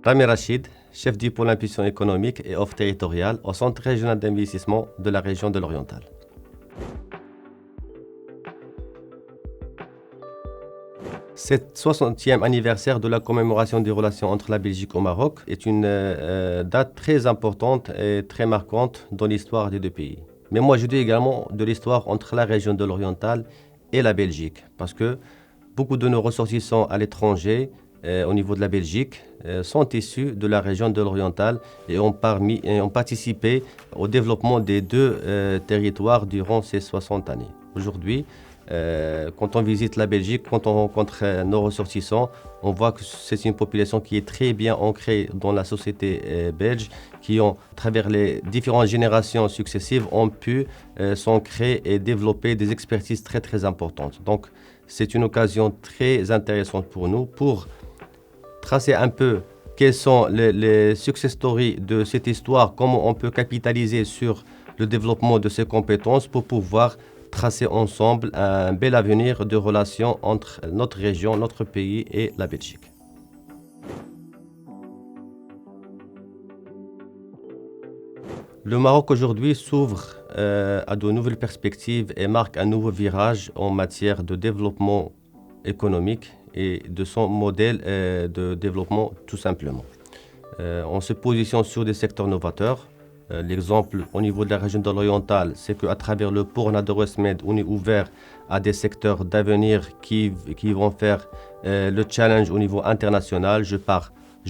Rami Rachid, chef du pôle impulsion économique et offre territoriale au Centre régional d'investissement de la région de l'Oriental. Cette 60e anniversaire de la commémoration des relations entre la Belgique et le Maroc est une date très importante et très marquante dans l'histoire des deux pays. Mais moi, je dis également de l'histoire entre la région de l'Oriental et la Belgique, parce que beaucoup de nos ressortissants à l'étranger, au niveau de la Belgique, sont issus de la région de l'Oriental et ont participé au développement des deux territoires durant ces 60 années. Aujourd'hui, quand on visite la Belgique, quand on rencontre nos ressortissants, on voit que c'est une population qui est très bien ancrée dans la société belge, qui ont, à travers les différentes générations successives, ont pu s'ancrer et développer des expertises très très importantes. Donc, c'est une occasion très intéressante pour nous pour tracer un peu quelles sont les success stories de cette histoire, comment on peut capitaliser sur le développement de ces compétences pour pouvoir tracer ensemble un bel avenir de relations entre notre région, notre pays et la Belgique. Le Maroc aujourd'hui s'ouvre à de nouvelles perspectives et marque un nouveau virage en matière de développement économique et de son modèle de développement tout simplement. On se positionne sur des secteurs novateurs. L'exemple au niveau de la région de l'Oriental, c'est qu'à travers le port Nador-Esmed, on est ouvert à des secteurs d'avenir qui vont faire le challenge au niveau international. Je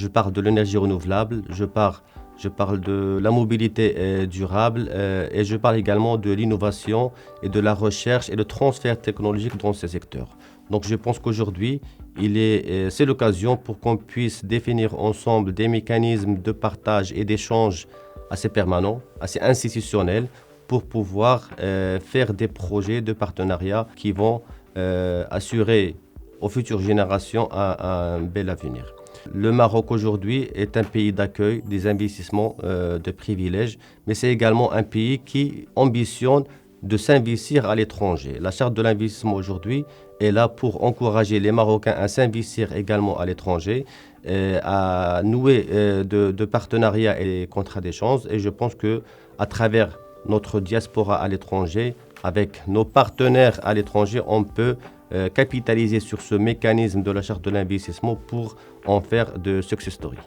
parle de l'énergie renouvelable, je parle de la mobilité durable et je parle également de l'innovation et de la recherche et le transfert technologique dans ces secteurs. Donc je pense qu'aujourd'hui, c'est l'occasion pour qu'on puisse définir ensemble des mécanismes de partage et d'échange assez permanents, assez institutionnels, pour pouvoir faire des projets de partenariat qui vont assurer aux futures générations un bel avenir. Le Maroc aujourd'hui est un pays d'accueil des investissements de privilèges, mais c'est également un pays qui ambitionne de s'investir à l'étranger. La charte de l'investissement aujourd'hui est là pour encourager les Marocains à s'investir également à l'étranger, à nouer de partenariats et contrats d'échange. Et je pense qu'à travers notre diaspora à l'étranger, avec nos partenaires à l'étranger, on peut capitaliser sur ce mécanisme de la charte de l'investissement pour en faire de success stories.